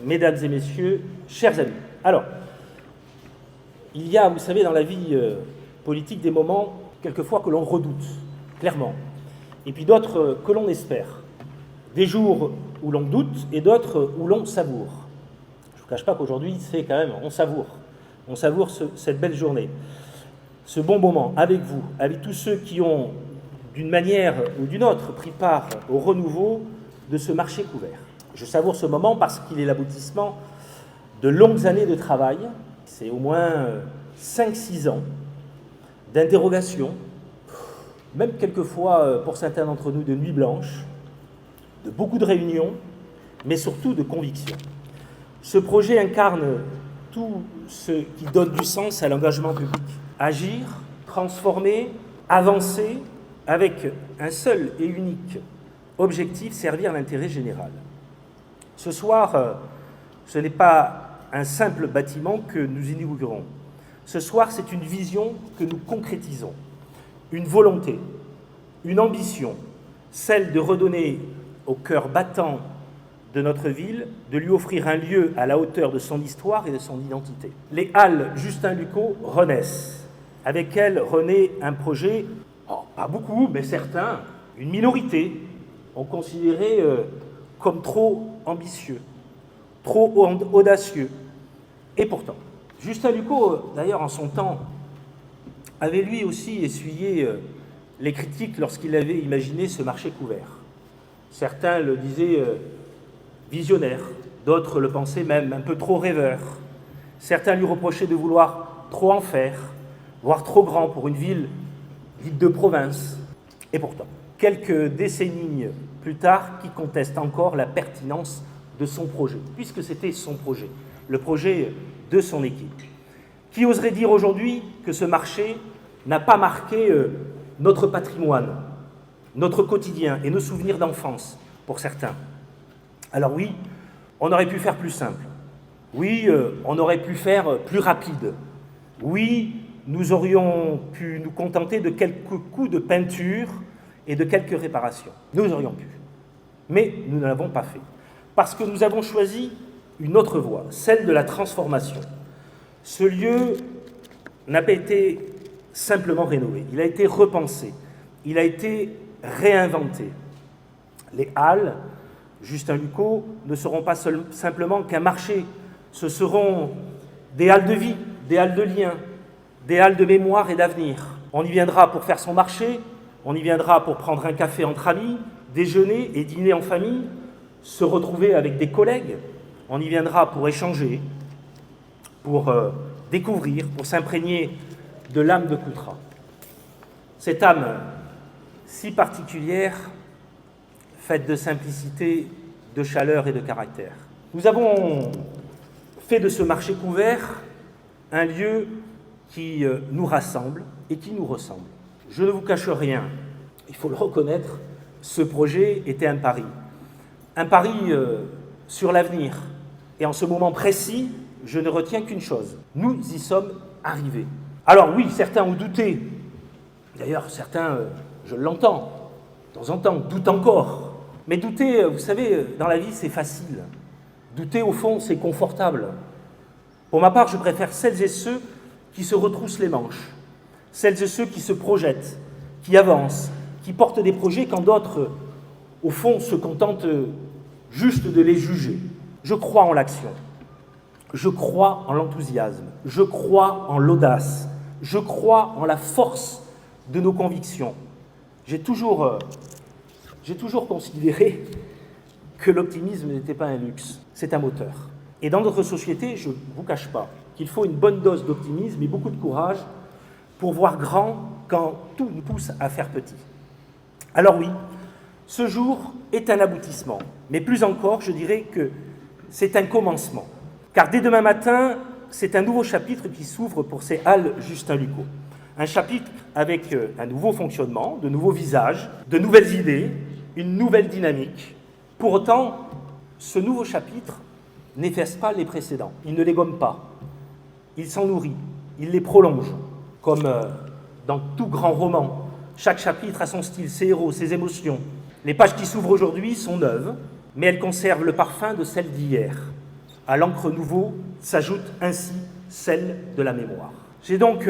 mesdames et messieurs, chers amis. Alors, il y a, vous savez, dans la vie politique des moments, quelquefois, que l'on redoute, clairement, et puis d'autres que l'on espère. Des jours où l'on doute et d'autres où l'on savoure. Je ne vous cache pas qu'aujourd'hui, c'est quand même, on savoure cette belle journée, ce bon moment avec vous, avec tous ceux qui ont, d'une manière ou d'une autre, pris part au renouveau de ce marché couvert. Je savoure ce moment parce qu'il est l'aboutissement de longues années de travail, c'est au moins 5-6 ans d'interrogation, même quelquefois pour certains d'entre nous de nuits blanches, de beaucoup de réunions, mais surtout de convictions. Ce projet incarne tout ce qui donne du sens à l'engagement public. Agir, transformer, avancer avec un seul et unique objectif, servir l'intérêt général. Ce soir, ce n'est pas un simple bâtiment que nous inaugurons. Ce soir, c'est une vision que nous concrétisons, une volonté, une ambition, celle de redonner au cœur battant de notre ville, de lui offrir un lieu à la hauteur de son histoire et de son identité. Les Halles Justin Lucot renaissent. Avec elles renaît un projet, pas beaucoup, mais certains, une minorité, ont considéré comme trop ambitieux, trop audacieux. Et pourtant, Justin Lucot, d'ailleurs en son temps, avait lui aussi essuyé les critiques lorsqu'il avait imaginé ce marché couvert. Certains le disaient visionnaire, d'autres le pensaient même un peu trop rêveur. Certains lui reprochaient de vouloir trop en faire, voire trop grand pour une ville dite de province. Et pourtant, quelques décennies plus tard, qui contestent encore la pertinence de son projet, puisque c'était son projet, le projet de son équipe. Qui oserait dire aujourd'hui que ce marché n'a pas marqué notre patrimoine, notre quotidien et nos souvenirs d'enfance, pour certains? Alors oui, on aurait pu faire plus simple. Oui, on aurait pu faire plus rapide. Oui, nous aurions pu nous contenter de quelques coups de peinture et de quelques réparations. Nous aurions pu. Mais nous ne l'avons pas fait. Parce que nous avons choisi une autre voie, celle de la transformation. Ce lieu n'a pas été simplement rénové, il a été repensé, il a été réinventé. Les Halles Justin Lucot ne seront pas simplement qu'un marché, ce seront des halles de vie, des halles de liens, des halles de mémoire et d'avenir. On y viendra pour faire son marché, on y viendra pour prendre un café entre amis, déjeuner et dîner en famille, se retrouver avec des collègues, on y viendra pour échanger, pour découvrir, pour s'imprégner de l'âme de Coutras. Cette âme si particulière, faite de simplicité, de chaleur et de caractère. Nous avons fait de ce marché couvert un lieu qui nous rassemble et qui nous ressemble. Je ne vous cache rien, il faut le reconnaître, ce projet était un pari sur l'avenir. Et en ce moment précis, je ne retiens qu'une chose, nous y sommes arrivés. Alors oui, certains ont douté, d'ailleurs certains, je l'entends, de temps en temps, doutent encore. Mais douter, vous savez, dans la vie, c'est facile. Douter, au fond, c'est confortable. Pour ma part, je préfère celles et ceux qui se retroussent les manches, celles et ceux qui se projettent, qui avancent, qui portent des projets quand d'autres, au fond, se contentent juste de les juger. Je crois en l'action. Je crois en l'enthousiasme. Je crois en l'audace. Je crois en la force de nos convictions. J'ai toujours considéré que l'optimisme n'était pas un luxe, c'est un moteur. Et dans notre société, je ne vous cache pas qu'il faut une bonne dose d'optimisme et beaucoup de courage pour voir grand quand tout nous pousse à faire petit. Alors oui, ce jour est un aboutissement, mais plus encore, je dirais que c'est un commencement. Car dès demain matin, c'est un nouveau chapitre qui s'ouvre pour ces Halles Justin Lucot. Un chapitre avec un nouveau fonctionnement, de nouveaux visages, de nouvelles idées, une nouvelle dynamique. Pour autant, ce nouveau chapitre n'efface pas les précédents. Il ne les gomme pas. Il s'en nourrit. Il les prolonge. Comme dans tout grand roman, chaque chapitre a son style, ses héros, ses émotions. Les pages qui s'ouvrent aujourd'hui sont neuves, mais elles conservent le parfum de celles d'hier. à l'encre nouveau s'ajoute ainsi celle de la mémoire. J'ai donc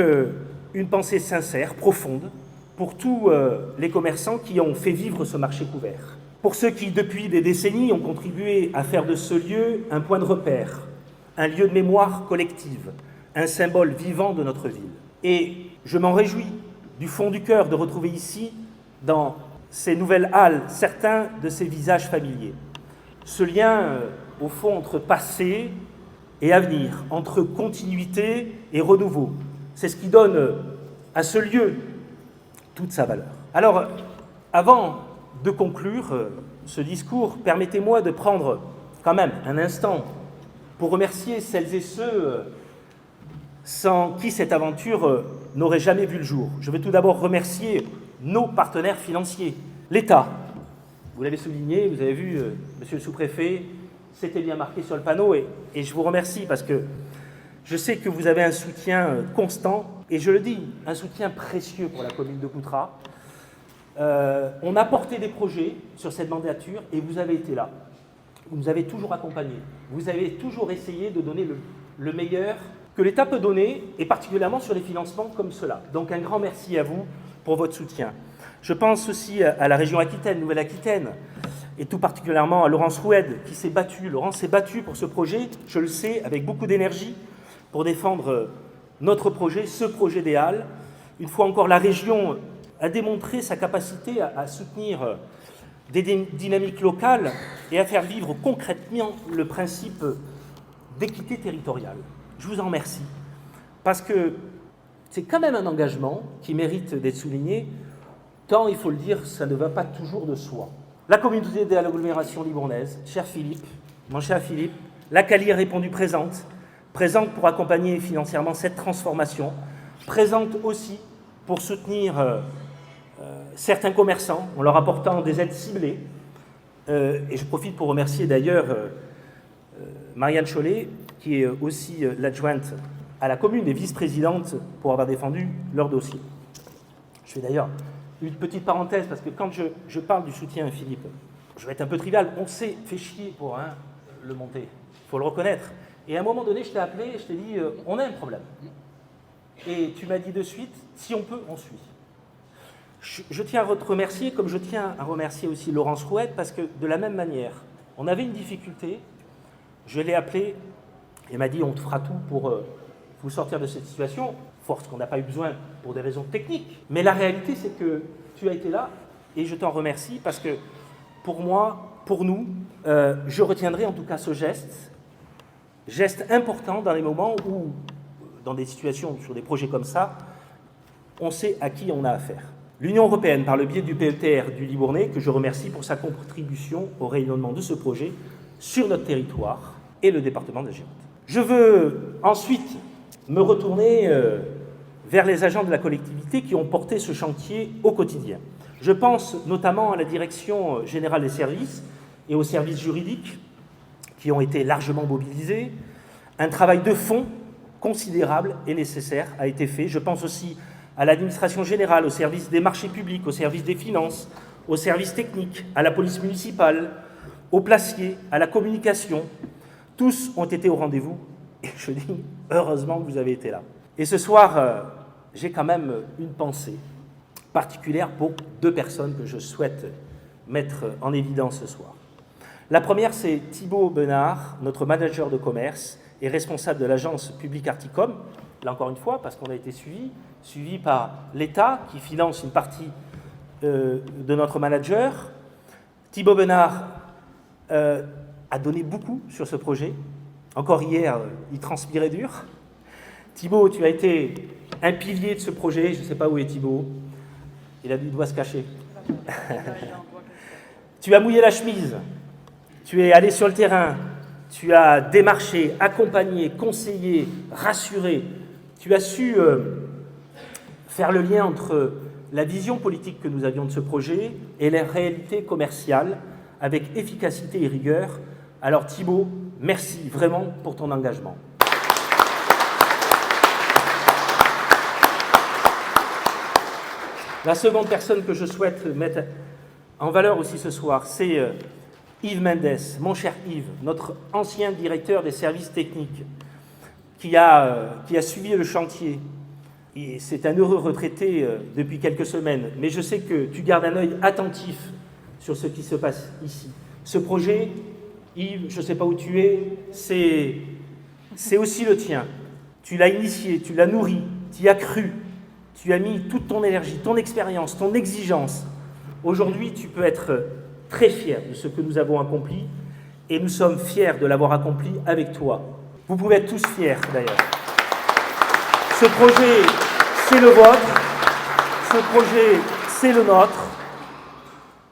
une pensée sincère, profonde, pour tous les commerçants qui ont fait vivre ce marché couvert. Pour ceux qui, depuis des décennies, ont contribué à faire de ce lieu un point de repère, un lieu de mémoire collective, un symbole vivant de notre ville. Et je m'en réjouis du fond du cœur de retrouver ici, dans ces nouvelles halles, certains de ces visages familiers. Ce lien, au fond, entre passé et avenir, entre continuité et renouveau, c'est ce qui donne à ce lieu toute sa valeur. Alors, avant de conclure ce discours, permettez-moi de prendre quand même un instant pour remercier celles et ceux sans qui cette aventure n'aurait jamais vu le jour. Je veux tout d'abord remercier nos partenaires financiers, l'État. Vous l'avez souligné, vous avez vu, monsieur le sous-préfet, c'était bien marqué sur le panneau, et je vous remercie parce que je sais que vous avez un soutien constant, et je le dis, un soutien précieux pour la commune de Coutras. On a porté des projets sur cette mandature et vous avez été là. Vous nous avez toujours accompagnés. Vous avez toujours essayé de donner le meilleur que l'État peut donner, et particulièrement sur les financements comme cela. Donc un grand merci à vous pour votre soutien. Je pense aussi à la région Aquitaine, Nouvelle-Aquitaine, et tout particulièrement à Laurence Roued qui s'est battue. Laurence s'est battue pour ce projet, je le sais, avec beaucoup d'énergie, pour défendre notre projet, ce projet des Halles. Une fois encore, la région a démontré sa capacité à soutenir des dynamiques locales et à faire vivre concrètement le principe d'équité territoriale. Je vous en remercie, parce que c'est quand même un engagement qui mérite d'être souligné, tant, il faut le dire, ça ne va pas toujours de soi. La communauté de l'agglomération libournaise, cher Philippe, mon cher Philippe, la CALI a répondu présente pour accompagner financièrement cette transformation, présente aussi pour soutenir certains commerçants en leur apportant des aides ciblées. Et je profite pour remercier d'ailleurs Marianne Chollet, qui est aussi l'adjointe à la commune et vice-présidente, pour avoir défendu leur dossier. Je fais d'ailleurs une petite parenthèse, parce que quand je parle du soutien à Philippe, je vais être un peu trivial, on s'est fait chier pour le monter, il faut le reconnaître. Et à un moment donné, je t'ai appelé et je t'ai dit, on a un problème. Et tu m'as dit de suite, si on peut, on suit. Je tiens à te remercier, comme je tiens à remercier aussi Laurence Roued, parce que de la même manière, on avait une difficulté, je l'ai appelé, et m'a dit, on te fera tout pour vous sortir de cette situation, force qu'on n'a pas eu besoin pour des raisons techniques. Mais la réalité, c'est que tu as été là, et je t'en remercie, parce que pour moi, pour nous, je retiendrai en tout cas ce geste important dans les moments où, dans des situations, sur des projets comme ça, on sait à qui on a affaire. L'Union européenne, par le biais du PETR du Libournais, que je remercie pour sa contribution au rayonnement de ce projet sur notre territoire et le département de la Gironde. Je veux ensuite me retourner vers les agents de la collectivité qui ont porté ce chantier au quotidien. Je pense notamment à la Direction générale des services et aux services juridiques qui ont été largement mobilisés. Un travail de fond considérable et nécessaire a été fait. Je pense aussi à l'administration générale, au service des marchés publics, au service des finances, au service technique, à la police municipale, aux placiers, à la communication. Tous ont été au rendez-vous et je dis heureusement que vous avez été là. Et ce soir, j'ai quand même une pensée particulière pour deux personnes que je souhaite mettre en évidence ce soir. La première, c'est Thibaut Benard, notre manager de commerce et responsable de l'agence publique Articom, là encore une fois, parce qu'on a été suivi par l'État qui finance une partie de notre manager. Thibaut Benard a donné beaucoup sur ce projet. Encore hier, il transpirait dur. Thibaut, tu as été un pilier de ce projet. Je ne sais pas où est Thibaut. Il doit se cacher. Tu as mouillé la chemise. Tu es allé sur le terrain. Tu as démarché, accompagné, conseillé, rassuré. Tu as su faire le lien entre la vision politique que nous avions de ce projet et les réalités commerciales avec efficacité et rigueur. Alors Thibaut, merci vraiment pour ton engagement. La seconde personne que je souhaite mettre en valeur aussi ce soir, c'est Yves Mendes, mon cher Yves, notre ancien directeur des services techniques, qui a suivi le chantier. Et c'est un heureux retraité depuis quelques semaines, mais je sais que tu gardes un œil attentif sur ce qui se passe ici. Ce projet, Yves, je ne sais pas où tu es, c'est aussi le tien. Tu l'as initié, tu l'as nourri, tu y as cru, tu as mis toute ton énergie, ton expérience, ton exigence. Aujourd'hui, tu peux être très fier de ce que nous avons accompli et nous sommes fiers de l'avoir accompli avec toi. Vous pouvez être tous fiers d'ailleurs. Ce projet, c'est le vôtre. Ce projet, c'est le nôtre.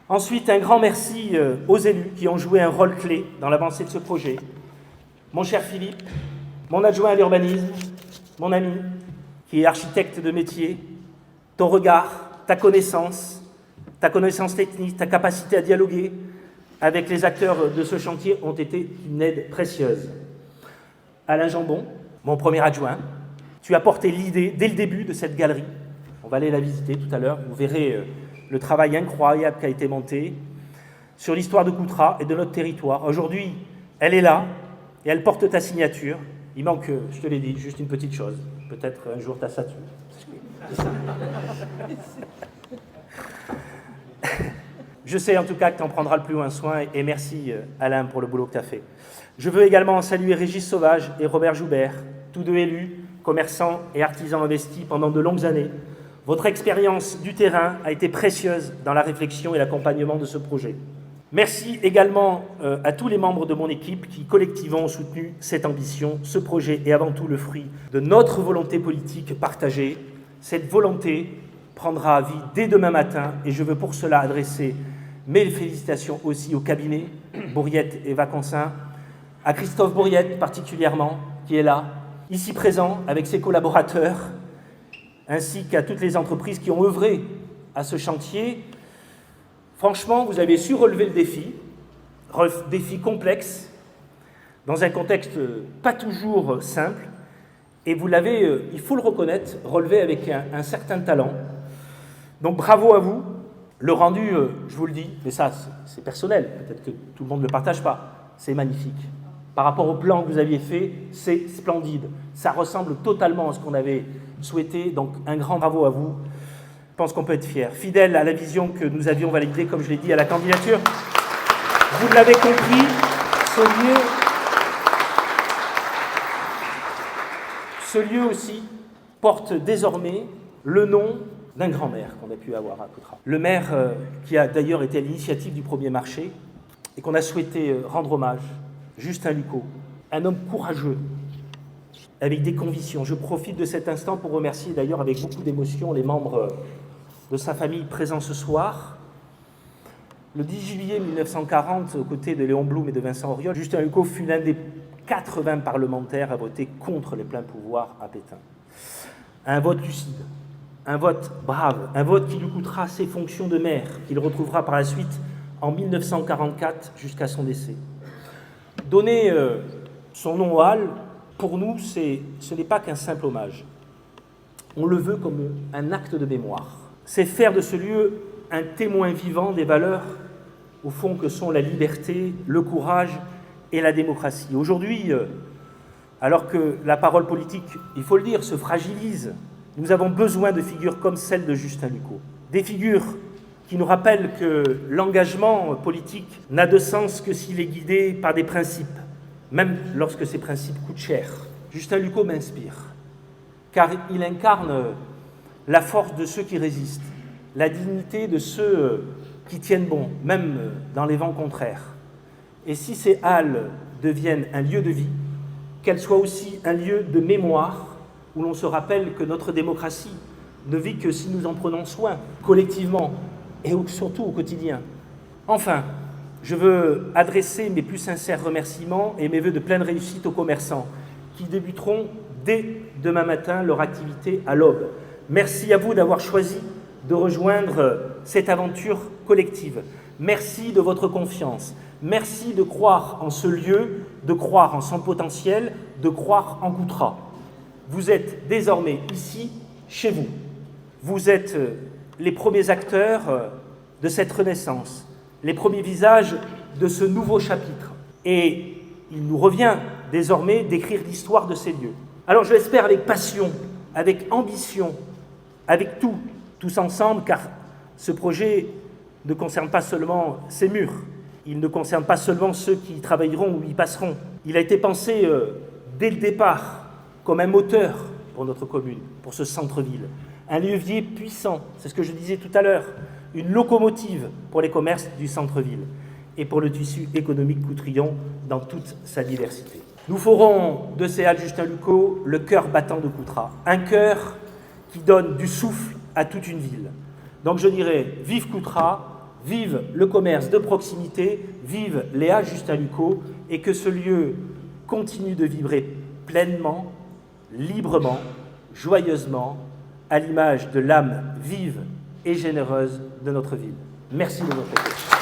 Ensuite, un grand merci aux élus qui ont joué un rôle clé dans l'avancée de ce projet. Mon cher Philippe, mon adjoint à l'urbanisme, mon ami, qui est architecte de métier, ton regard, ta connaissance technique, ta capacité à dialoguer avec les acteurs de ce chantier ont été une aide précieuse. Alain Jambon, mon premier adjoint, tu as porté l'idée dès le début de cette galerie. On va aller la visiter tout à l'heure, vous verrez le travail incroyable qui a été monté sur l'histoire de Coutras et de notre territoire. Aujourd'hui, elle est là et elle porte ta signature. Il manque, je te l'ai dit, juste une petite chose. Peut-être un jour ta statue. Je sais en tout cas que tu en prendras le plus loin soin et merci Alain pour le boulot que tu as fait. Je veux également saluer Régis Sauvage et Robert Joubert, tous deux élus, commerçants et artisans investis pendant de longues années. Votre expérience du terrain a été précieuse dans la réflexion et l'accompagnement de ce projet. Merci également à tous les membres de mon équipe qui collectivement ont soutenu cette ambition. Ce projet est avant tout le fruit de notre volonté politique partagée. Cette volonté prendra vie dès demain matin et je veux pour cela adresser mes félicitations aussi au cabinet, Bourriette et Vaconsin, à Christophe Bourriette particulièrement, qui est là, ici présent avec ses collaborateurs, ainsi qu'à toutes les entreprises qui ont œuvré à ce chantier. Franchement, vous avez su relever le défi complexe, dans un contexte pas toujours simple, et vous l'avez, il faut le reconnaître, relevé avec un certain talent. Donc bravo à vous. Le rendu, je vous le dis, mais ça c'est personnel, peut-être que tout le monde ne le partage pas, c'est magnifique. Par rapport au plan que vous aviez fait, c'est splendide. Ça ressemble totalement à ce qu'on avait souhaité, donc un grand bravo à vous. Je pense qu'on peut être fiers. Fidèle à la vision que nous avions validée, comme je l'ai dit, à la candidature. Vous l'avez compris, ce lieu aussi porte désormais le nom d'un grand maire qu'on a pu avoir à Coutras. Le maire qui a d'ailleurs été à l'initiative du premier marché et qu'on a souhaité rendre hommage, Justin Lucot, un homme courageux, avec des convictions. Je profite de cet instant pour remercier d'ailleurs avec beaucoup d'émotion les membres de sa famille présents ce soir. Le 10 juillet 1940, aux côtés de Léon Blum et de Vincent Auriol, Justin Lucot fut l'un des 80 parlementaires à voter contre les pleins pouvoirs à Pétain. Un vote lucide, un vote brave, un vote qui lui coûtera ses fonctions de maire, qu'il retrouvera par la suite en 1944 jusqu'à son décès. Donner son nom aux Halles, pour nous, ce n'est pas qu'un simple hommage. On le veut comme un acte de mémoire. C'est faire de ce lieu un témoin vivant des valeurs, au fond, que sont la liberté, le courage et la démocratie. Aujourd'hui, alors que la parole politique, il faut le dire, se fragilise, nous avons besoin de figures comme celle de Justin Lucot. Des figures qui nous rappellent que l'engagement politique n'a de sens que s'il est guidé par des principes, même lorsque ces principes coûtent cher. Justin Lucot m'inspire, car il incarne la force de ceux qui résistent, la dignité de ceux qui tiennent bon, même dans les vents contraires. Et si ces halles deviennent un lieu de vie, qu'elles soient aussi un lieu de mémoire, où l'on se rappelle que notre démocratie ne vit que si nous en prenons soin, collectivement, et surtout au quotidien. Enfin, je veux adresser mes plus sincères remerciements et mes vœux de pleine réussite aux commerçants qui débuteront dès demain matin leur activité à l'aube. Merci à vous d'avoir choisi de rejoindre cette aventure collective. Merci de votre confiance. Merci de croire en ce lieu, de croire en son potentiel, de croire en Coutras. Vous êtes désormais ici, chez vous. Vous êtes les premiers acteurs de cette renaissance, les premiers visages de ce nouveau chapitre. Et il nous revient désormais d'écrire l'histoire de ces lieux. Alors je l'espère avec passion, avec ambition, avec tous ensemble, car ce projet ne concerne pas seulement ces murs, il ne concerne pas seulement ceux qui y travailleront ou y passeront. Il a été pensé dès le départ comme un moteur pour notre commune, pour ce centre-ville, un levier puissant, c'est ce que je disais tout à l'heure, une locomotive pour les commerces du centre-ville et pour le tissu économique coutrillon dans toute sa diversité. Nous ferons de ces Halles Justin Lucot le cœur battant de Coutras, un cœur qui donne du souffle à toute une ville. Donc je dirais, vive Coutras, vive le commerce de proximité, vive les Halles Justin Lucot, et que ce lieu continue de vibrer pleinement, librement, joyeusement, à l'image de l'âme vive et généreuse de notre ville. Merci de votre écoute.